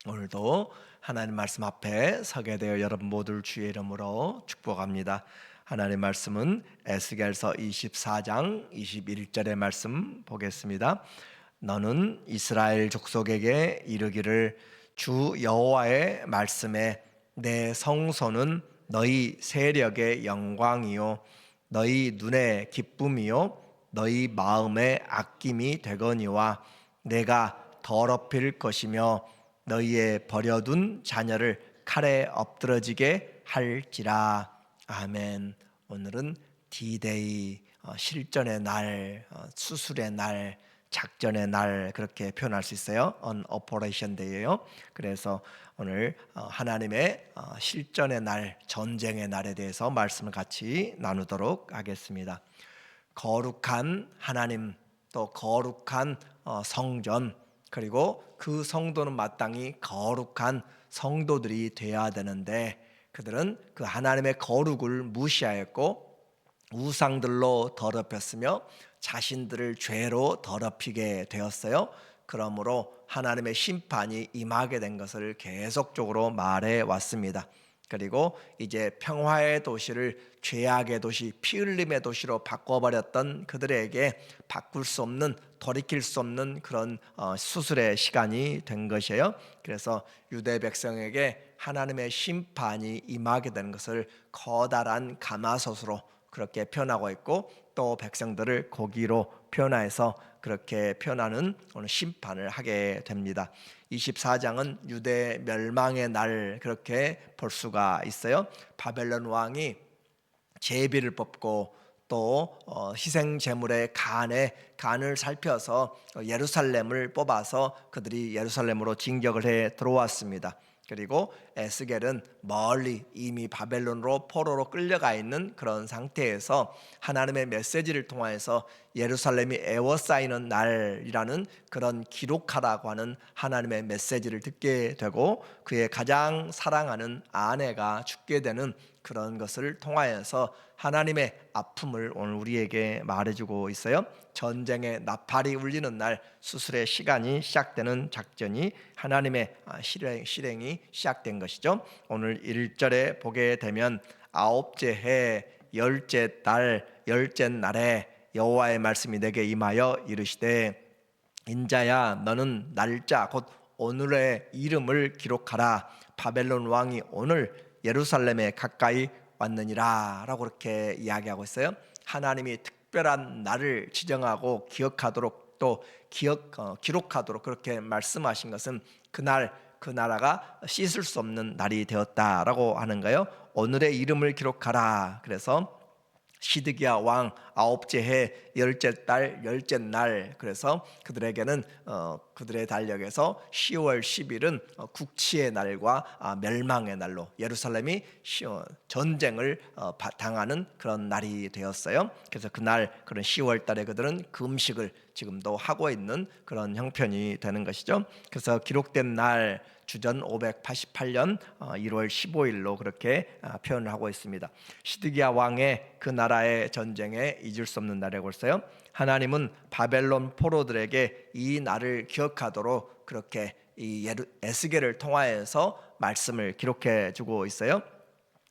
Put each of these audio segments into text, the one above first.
오늘도 하나님 말씀 앞에 서게 되어 여러분 모두를 주의 이름으로 축복합니다. 하나님 말씀은 에스겔서 24장 21절의 말씀 보겠습니다. 너는 이스라엘 족속에게 이르기를 주 여호와의 말씀에 내 성소는 너희 세력의 영광이요 너희 눈의 기쁨이요 너희 마음의 아낌이 되거니와 내가 더럽힐 것이며 너희의 버려둔 자녀를 칼에 엎드러지게 할지라. 아멘. 오늘은 D-Day, 실전의 날, 수술의 날, 작전의 날, 그렇게 표현할 수 있어요. On Operation Day예요. 그래서 오늘 하나님의 실전의 날, 전쟁의 날에 대해서 말씀을 같이 나누도록 하겠습니다. 거룩한 하나님, 또 거룩한 성전, 그리고 그 성도는 마땅히 거룩한 성도들이 되어야 되는데, 그들은 그 하나님의 거룩을 무시하였고 우상들로 더럽혔으며 자신들을 죄로 더럽히게 되었어요. 그러므로 하나님의 심판이 임하게 된 것을 계속적으로 말해 왔습니다. 그리고 이제 평화의 도시를 죄악의 도시, 피 흘림의 도시로 바꿔버렸던 그들에게 바꿀 수 없는, 돌이킬 수 없는 그런 수술의 시간이 된 것이에요. 그래서 유대 백성에게 하나님의 심판이 임하게 되는 것을 커다란 가마솥으로 그렇게 표현하고 있고, 또 백성들을 고기로 표현해서 그렇게 표현하는 오늘 심판을 하게 됩니다. 24장은 유대 멸망의 날, 그렇게 볼 수가 있어요. 바벨론 왕이 제비를 뽑고 또 희생 제물의 간을 살펴서 예루살렘을 뽑아서 그들이 예루살렘으로 진격을 해 들어왔습니다. 그리고 에스겔은 멀리 이미 바벨론으로 포로로 끌려가 있는 그런 상태에서 하나님의 메시지를 통하여서 예루살렘이 에워싸이는 날이라는 그런 기록하라고 하는 하나님의 메시지를 듣게 되고, 그의 가장 사랑하는 아내가 죽게 되는 그런 것을 통하여서 하나님의 아픔을 오늘 우리에게 말해주고 있어요. 전쟁의 나팔이 울리는 날, 수술의 시간이 시작되는 작전이 하나님의 실행이 시작된 것이죠. 오늘 1절에 보게 되면 아홉째 해 열째 달 열째 날에 여호와의 말씀이 내게 임하여 이르시되 인자야 너는 날짜 곧 오늘의 이름을 기록하라. 바벨론 왕이 오늘 예루살렘에 가까이 왔느니라 라고 그렇게 이야기하고 있어요. 하나님이 특별한 날을 지정하고 기억하도록, 또 기록하도록 그렇게 말씀하신 것은 그날 그 나라가 씻을 수 없는 날이 되었다라고 하는 거예요. 오늘의 이름을 기록하라. 그래서 시드기야 왕 아홉째 해 열째 달 열째 날, 그래서 그들에게는 그들의 달력에서 10월 10일은 국치의 날과 멸망의 날로 예루살렘이 전쟁을 당하는 그런 날이 되었어요. 그래서 그날 그런 10월 달에 그들은 금식을 지금도 하고 있는 그런 형편이 되는 것이죠. 그래서 기록된 날 주전 588년 1월 15일로 그렇게 표현을 하고 있습니다. 시드기야 왕의 그 나라의 전쟁에 잊을 수 없는 날이라고 했어요. 하나님은 바벨론 포로들에게 이 날을 기억하도록 그렇게 이 에스겔을 통하여서 말씀을 기록해 주고 있어요.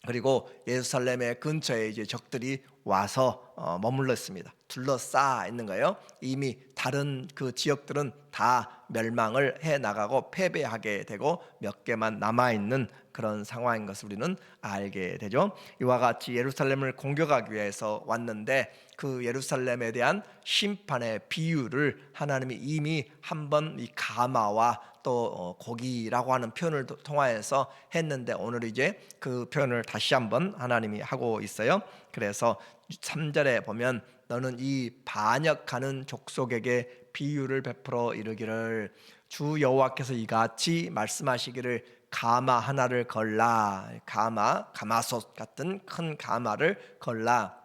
그리고 예루살렘의 근처에 이제 적들이 와서 머물렀습니다. 둘러싸 있는 거예요. 이미 다른 그 지역들은 다 멸망을 해 나가고 패배하게 되고 몇 개만 남아 있는 그런 상황인 것을 우리는 알게 되죠. 이와 같이 예루살렘을 공격하기 위해서 왔는데 그 예루살렘에 대한 심판의 비유를 하나님이 이미 한번 이 가마와 또 고기라고 하는 표현을 통하여서 했는데, 오늘 이제 그 표현을 다시 한번 하나님이 하고 있어요. 그래서 3절에 보면 너는 이 반역하는 족속에게 비유를 베풀어 이르기를 주 여호와께서 이같이 말씀하시기를 가마 하나를 걸라. 가마솥 같은 큰 가마를 걸라.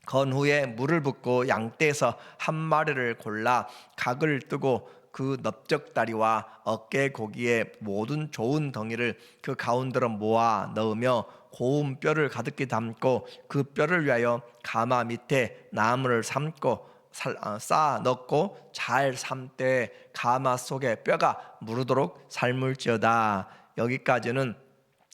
건 후에 물을 붓고 양떼에서 한 마리를 골라 각을 뜨고 그 넓적다리와 어깨 고기의 모든 좋은 덩이를 그 가운데로 모아 넣으며 고운 뼈를 가득히 담고 그 뼈를 위하여 가마 밑에 나무를 쌓아 넣고 잘 삶되 가마 속에 뼈가 무르도록 삶을지어다. 여기까지는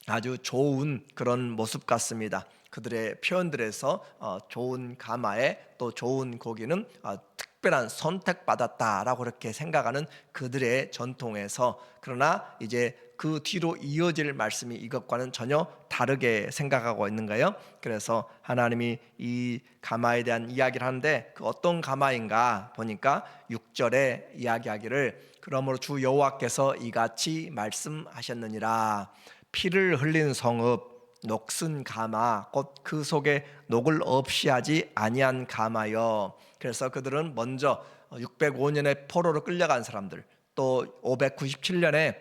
아주 좋은 그런 모습 같습니다. 그들의 표현들에서 좋은 가마에 또 좋은 고기는 특별한 선택받았다라고 그렇게 생각하는 그들의 전통에서, 그러나 이제 그 뒤로 이어질 말씀이 이것과는 전혀 다르게 생각하고 있는 거예요. 그래서 하나님이 이 가마에 대한 이야기를 하는데 그 어떤 가마인가 보니까 6절에 이야기하기를 그러므로 주 여호와께서 이같이 말씀하셨느니라. 피를 흘린 성읍 녹슨 가마 곧 그 속에 녹을 없이 하지 아니한 가마여. 그래서 그들은 먼저 605년에 포로로 끌려간 사람들, 또 597년에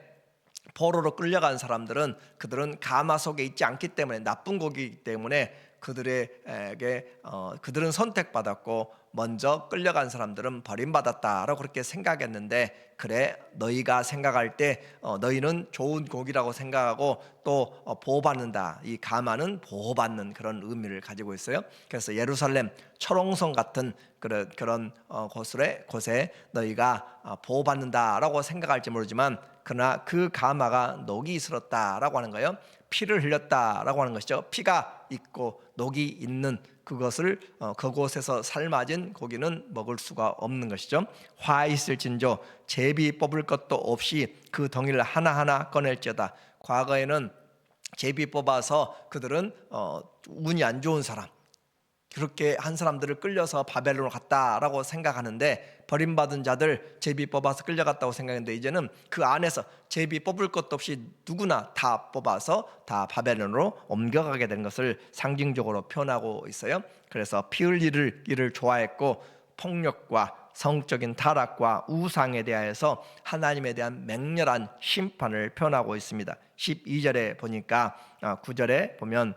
포로로 끌려간 사람들은 그들은 가마 속에 있지 않기 때문에, 나쁜 고기이기 때문에 그들은 선택받았고 먼저 끌려간 사람들은 버림받았다라고 그렇게 생각했는데, 그래 너희가 생각할 때 너희는 좋은 고기라고 생각하고 또 보호받는다. 이 가마는 보호받는 그런 의미를 가지고 있어요. 그래서 예루살렘 철옹성 같은 그런 곳에 너희가 보호받는다라고 생각할지 모르지만, 그러나 그 가마가 녹이 있었다라고 하는 거예요. 피를 흘렸다라고 하는 것이죠. 피가 있고 녹이 있는 그곳에서 삶아진 고기는 먹을 수가 없는 것이죠. 화 있을진저 제비 뽑을 것도 없이 그 덩이를 하나하나 꺼낼지어다. 과거에는 제비 뽑아서 그들은 운이 안 좋은 사람, 그렇게 한 사람들을 끌려서 바벨론으로 갔다라고 생각하는데, 버림받은 자들 제비 뽑아서 끌려갔다고 생각했는데, 이제는 그 안에서 제비 뽑을 것도 없이 누구나 다 뽑아서 다 바벨론으로 옮겨가게 된 것을 상징적으로 표현하고 있어요. 그래서 피 흘릴 일을 좋아했고 폭력과 성적인 타락과 우상에 대하여서 하나님에 대한 맹렬한 심판을 표현하고 있습니다. 12절에 보니까 9절에 보면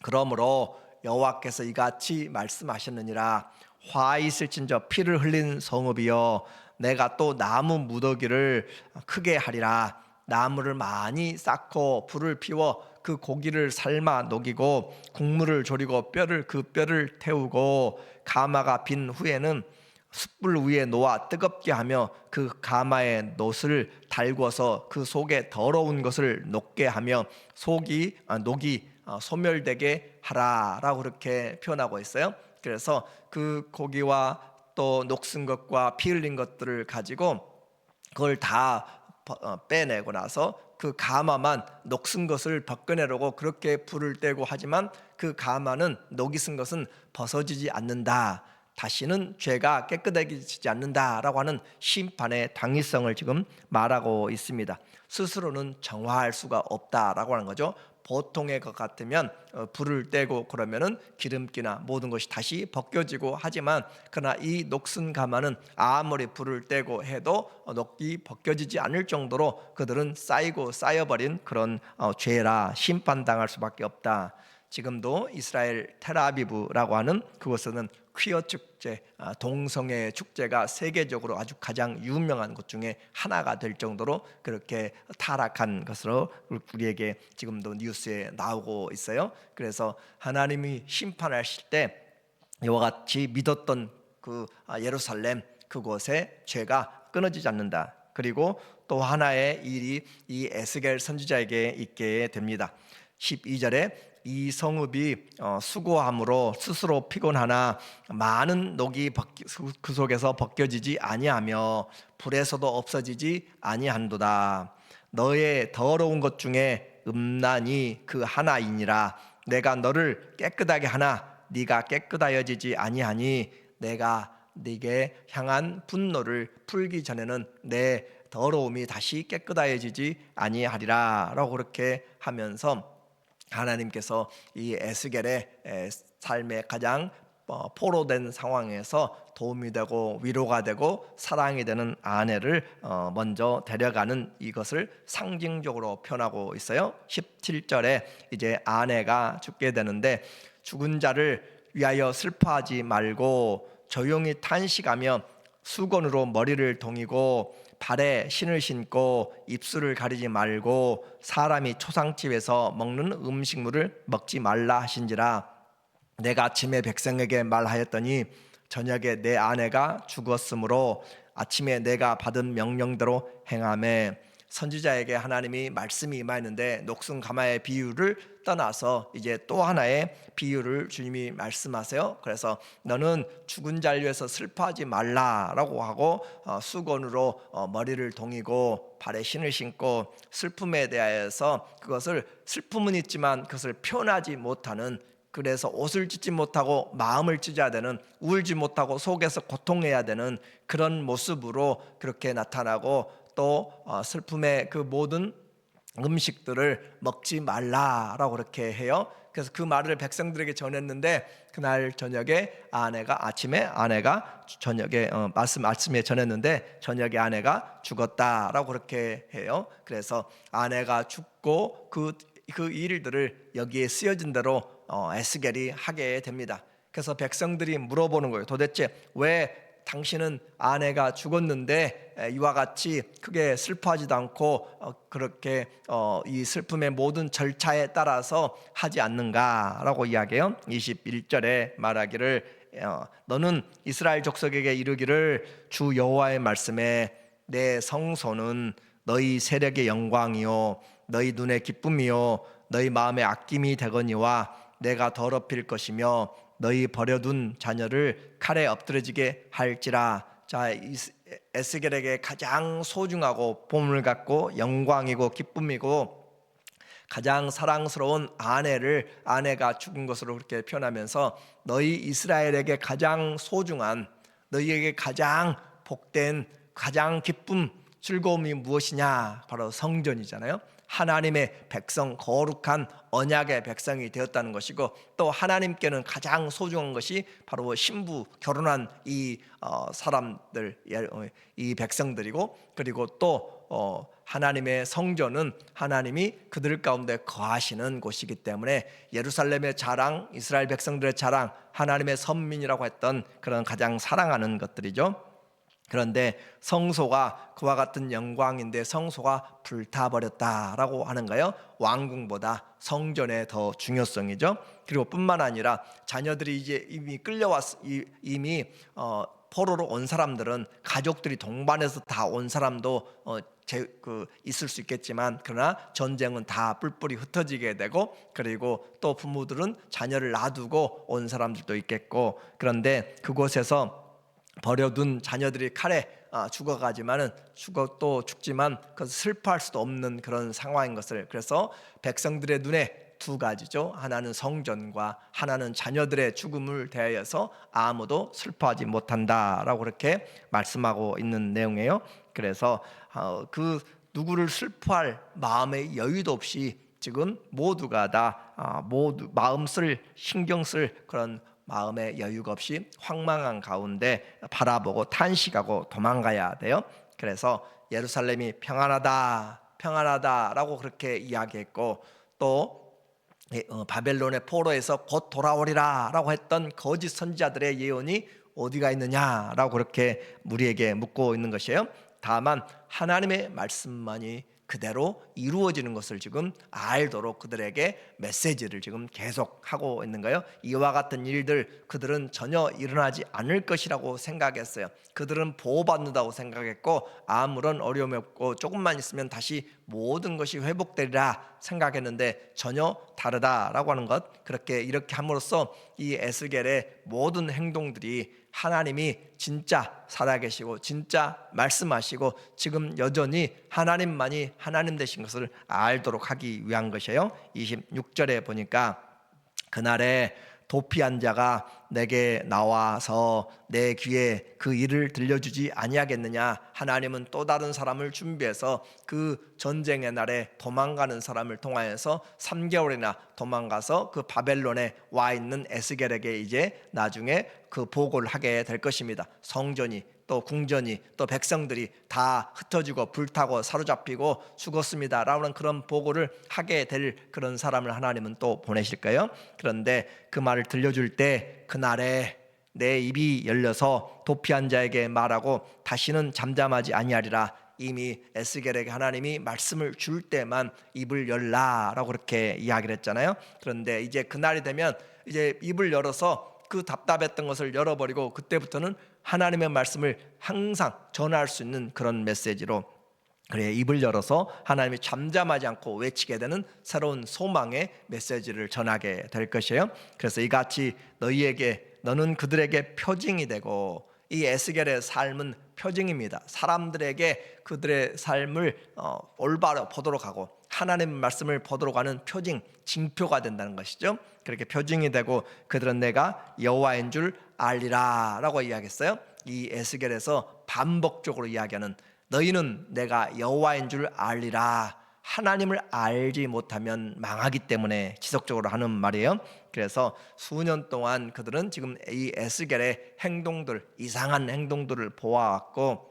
그러므로 여호와께서 이같이 말씀하셨느니라. 화 있을진저 피를 흘린 성읍이여, 내가 또 나무 무더기를 크게 하리라. 나무를 많이 쌓고 불을 피워 그 고기를 삶아 녹이고 국물을 졸이고 그 뼈를 태우고 가마가 빈 후에는 숯불 위에 놓아 뜨겁게 하며 그 가마에 놋을 달구어서 그 속에 더러운 것을 녹게 하며 녹이 소멸되게 하라라고 그렇게 표현하고 있어요. 그래서 그 고기와 또 녹슨 것과 피 흘린 것들을 가지고 그걸 다 빼내고 나서 그 가마만 녹슨 것을 벗겨내려고 그렇게 불을 떼고 하지만, 그 가마는 녹이 쓴 것은 벗어지지 않는다. 다시는 죄가 깨끗해지지 않는다라고 하는 심판의 당위성을 지금 말하고 있습니다. 스스로는 정화할 수가 없다라고 하는 거죠. 보통의 것 같으면 불을 떼고 그러면은 기름기나 모든 것이 다시 벗겨지고 하지만, 그러나 이 녹슨 가마는 아무리 불을 떼고 해도 녹이 벗겨지지 않을 정도로 그들은 쌓여버린 그런 죄라 심판당할 수밖에 없다. 지금도 이스라엘 텔아비브라고 하는 그곳에는 퀴어 축제, 동성애 축제가 세계적으로 아주 가장 유명한 곳 중에 하나가 될 정도로 그렇게 타락한 것으로 우리에게 지금도 뉴스에 나오고 있어요. 그래서 하나님이 심판하실 때 이와 같이 믿었던 그 예루살렘 그곳에 죄가 끊어지지 않는다. 그리고 또 하나의 일이 이 에스겔 선지자에게 있게 됩니다. 12절에 이 성읍이 수고함으로 스스로 피곤하나 많은 녹이 그 속에서 벗겨지지 아니하며 불에서도 없어지지 아니한도다. 너의 더러운 것 중에 음란이 그 하나이니라. 내가 너를 깨끗하게 하나 네가 깨끗하여지지 아니하니 내가 네게 향한 분노를 풀기 전에는 내 더러움이 다시 깨끗하여지지 아니하리라 라고 그렇게 하면서, 하나님께서 이 에스겔의 삶의 가장 포로된 상황에서 도움이 되고 위로가 되고 사랑이 되는 아내를 먼저 데려가는 이것을 상징적으로 표현하고 있어요. 17절에 이제 아내가 죽게 되는데, 죽은 자를 위하여 슬퍼하지 말고 조용히 탄식하며 수건으로 머리를 동이고 발에 신을 신고 입술을 가리지 말고 사람이 초상집에서 먹는 음식물을 먹지 말라 하신지라. 내가 아침에 백성에게 말하였더니 저녁에 내 아내가 죽었으므로 아침에 내가 받은 명령대로 행하매. 선지자에게 하나님이 말씀이 임하였는데 녹슨 가마의 비유를 떠나서 이제 또 하나의 비유를 주님이 말씀하세요. 그래서 너는 죽은 자를 위해서 슬퍼하지 말라라고 하고 수건으로 머리를 동이고 발에 신을 신고 슬픔에 대하여서 그것을 슬픔은 있지만 그것을 표현하지 못하는, 그래서 옷을 찢지 못하고 마음을 찢어야 되는, 울지 못하고 속에서 고통해야 되는 그런 모습으로 그렇게 나타나고, 또 슬픔의 그 모든 음식들을 먹지 말라라고 그렇게 해요. 그래서 그 말을 백성들에게 전했는데 그날 저녁에 아내가 저녁에 아침에 전했는데 저녁에 아내가 죽었다라고 그렇게 해요. 그래서 아내가 죽고 그 일들을 여기에 쓰여진 대로 에스겔이 하게 됩니다. 그래서 백성들이 물어보는 거예요. 도대체 왜 당신은 아내가 죽었는데 이와 같이 크게 슬퍼하지도 않고 그렇게 이 슬픔의 모든 절차에 따라서 하지 않는가라고 이야기해요. 21절에 말하기를 너는 이스라엘 족속에게 이르기를 주 여호와의 말씀에 내 성소는 너희 세력의 영광이요 너희 눈의 기쁨이요 너희 마음의 아낌이 되거니와 내가 더럽힐 것이며 너희 버려둔 자녀를 칼에 엎드러지게 할지라. 자, 에스겔에게 가장 소중하고 보물 같고 영광이고 기쁨이고 가장 사랑스러운 아내가 죽은 것으로 그렇게 표현하면서 너희 이스라엘에게 가장 소중한, 너희에게 가장 복된, 가장 기쁨, 즐거움이 무엇이냐? 바로 성전이잖아요. 하나님의 백성, 거룩한 언약의 백성이 되었다는 것이고, 또 하나님께는 가장 소중한 것이 바로 신부, 결혼한 이 사람들, 이 백성들이고, 그리고 또 하나님의 성전은 하나님이 그들 가운데 거하시는 곳이기 때문에 예루살렘의 자랑, 이스라엘 백성들의 자랑, 하나님의 선민이라고 했던 그런 가장 사랑하는 것들이죠. 그런데 성소가 그와 같은 영광인데 성소가 불타버렸다라고 하는 거예요. 왕궁보다 성전의 더 중요성이죠. 그리고 뿐만 아니라 자녀들이 이제 이미 이미 포로로 온 사람들은 가족들이 동반해서 다 온 사람도 있을 수 있겠지만, 그러나 전쟁은 다 뿔뿔이 흩어지게 되고, 그리고 또 부모들은 자녀를 놔두고 온 사람들도 있겠고, 그런데 그곳에서 버려둔 자녀들이 칼에 죽어가지만은 또 죽지만 그것을 슬퍼할 수도 없는 그런 상황인 것을, 그래서 백성들의 눈에 두 가지죠. 하나는 성전과 하나는 자녀들의 죽음을 대하여서 아무도 슬퍼하지 못한다라고 그렇게 말씀하고 있는 내용이에요. 그래서 그 누구를 슬퍼할 마음의 여유도 없이 지금 모두가 다 모두 마음 쓸 신경 쓸 그런 마음의 여유가 없이 황망한 가운데 바라보고 탄식하고 도망가야 돼요. 그래서 예루살렘이 평안하다라고 그렇게 이야기했고, 또 바벨론의 포로에서 곧 돌아오리라라고 했던 거짓 선지자들의 예언이 어디가 있느냐라고 그렇게 우리에게 묻고 있는 것이에요. 다만 하나님의 말씀만이 그대로 이루어지는 것을 지금 알도록 그들에게 메시지를 지금 계속하고 있는 거예요. 이와 같은 일들 그들은 전혀 일어나지 않을 것이라고 생각했어요. 그들은 보호받는다고 생각했고 아무런 어려움이 없고 조금만 있으면 다시 모든 것이 회복되리라 생각했는데 전혀 다르다라고 하는 것, 이렇게 함으로써 이 에스겔의 모든 행동들이 하나님이 진짜 살아계시고 진짜 말씀하시고 지금 여전히 하나님만이 하나님 되신 것을 알도록 하기 위한 것이에요. 26절에 보니까 그날에 도피한 자가 내게 나와서 내 귀에 그 일을 들려주지 아니하겠느냐. 하나님은 또 다른 사람을 준비해서 그 전쟁의 날에 도망가는 사람을 통하여서 3개월이나 도망가서 그 바벨론에 와 있는 에스겔에게 이제 나중에 그 보고를 하게 될 것입니다. 성전이 또 궁전이 또 백성들이 다 흩어지고 불타고 사로잡히고 죽었습니다 라는 그런 보고를 하게 될 그런 사람을 하나님은 또 보내실 거예요. 그런데 그 말을 들려줄 때 그날에 내 입이 열려서 도피한 자에게 말하고 다시는 잠잠하지 아니하리라. 이미 에스겔에게 하나님이 말씀을 줄 때만 입을 열라라고 그렇게 이야기를 했잖아요. 그런데 이제 그날이 되면 이제 입을 열어서 그 답답했던 것을 열어버리고 그때부터는 하나님의 말씀을 항상 전할 수 있는 그런 메시지로 그래 입을 열어서 하나님이 잠잠하지 않고 외치게 되는 새로운 소망의 메시지를 전하게 될 것이에요. 그래서 이같이 너는 그들에게 표징이 되고, 이 에스겔의 삶은 표징입니다. 사람들에게 그들의 삶을 올바로 보도록 하고 하나님의 말씀을 보도록 하는 표징, 징표가 된다는 것이죠. 그렇게 표징이 되고 그들은 내가 여호와인 줄 알리라 라고 이야기했어요. 이 에스겔에서 반복적으로 이야기하는 너희는 내가 여호와인 줄 알리라, 하나님을 알지 못하면 망하기 때문에 지속적으로 하는 말이에요. 그래서 수년 동안 그들은 지금 이 에스겔의 행동들, 이상한 행동들을 보아왔고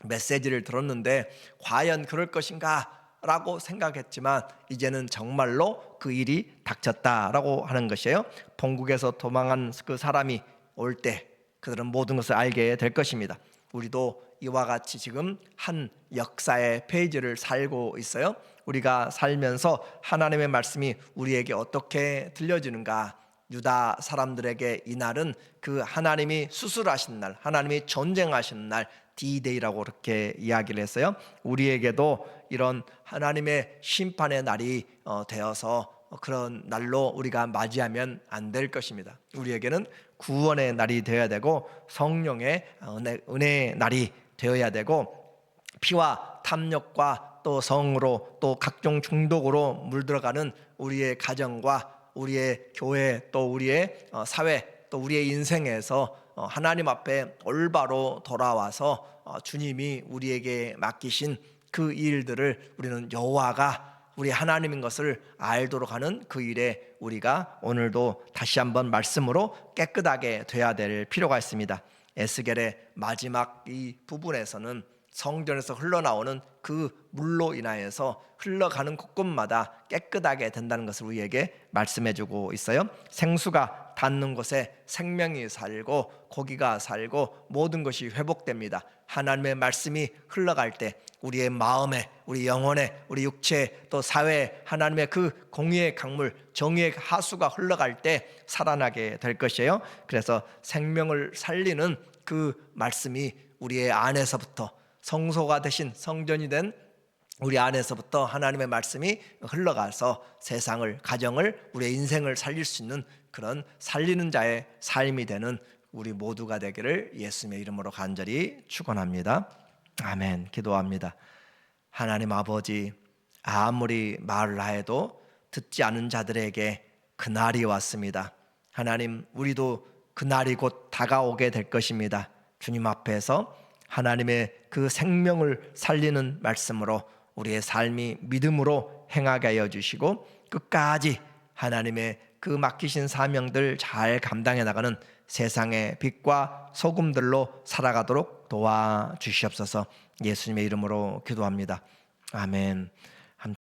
메시지를 들었는데 과연 그럴 것인가 라고 생각했지만 이제는 정말로 그 일이 닥쳤다라고 하는 것이에요. 본국에서 도망한 그 사람이 올 때 그들은 모든 것을 알게 될 것입니다. 우리도 이와 같이 지금 한 역사의 페이지를 살고 있어요. 우리가 살면서 하나님의 말씀이 우리에게 어떻게 들려지는가, 유다 사람들에게 이날은 그 하나님이 수술하신 날, 하나님이 전쟁하시는 날, D-Day라고 그렇게 이야기를 했어요. 우리에게도 이런 하나님의 심판의 날이 되어서 그런 날로 우리가 맞이하면 안 될 것입니다. 우리에게는 구원의 날이 되어야 되고 성령의 은혜의 날이 되어야 되고, 피와 탐욕과 또 성으로 또 각종 중독으로 물들어가는 우리의 가정과 우리의 교회 또 우리의 사회 또 우리의 인생에서 하나님 앞에 올바로 돌아와서 주님이 우리에게 맡기신 그 일들을 우리는 여호와가 우리 하나님인 것을 알도록 하는 그 일에 우리가 오늘도 다시 한번 말씀으로 깨끗하게 돼야 될 필요가 있습니다. 에스겔의 마지막 이 부분에서는 성전에서 흘러나오는 그 물로 인하여서 흘러가는 곳곳마다 깨끗하게 된다는 것을 우리에게 말씀해주고 있어요. 생수가 닿는 곳에 생명이 살고 고기가 살고 모든 것이 회복됩니다. 하나님의 말씀이 흘러갈 때 우리의 마음에, 우리 영혼에, 우리 육체에 또 사회에 하나님의 그 공의의 강물, 정의의 하수가 흘러갈 때 살아나게 될 것이에요. 그래서 생명을 살리는 그 말씀이 우리의 안에서부터, 성소가 되신 성전이 된 우리 안에서부터 하나님의 말씀이 흘러가서 세상을, 가정을, 우리의 인생을 살릴 수 있는 그런 살리는 자의 삶이 되는 우리 모두가 되기를 예수님의 이름으로 간절히 축원합니다. 아멘. 기도합니다. 하나님 아버지, 아무리 말을 하여도 듣지 않은 자들에게 그날이 왔습니다. 하나님, 우리도 그날이 곧 다가오게 될 것입니다. 주님 앞에서 하나님의 그 생명을 살리는 말씀으로 우리의 삶이 믿음으로 행하게 하여 주시고 끝까지 하나님의 그 맡기신 사명들 잘 감당해 나가는 세상의 빛과 소금들로 살아가도록 도와주시옵소서. 예수님의 이름으로 기도합니다. 아멘.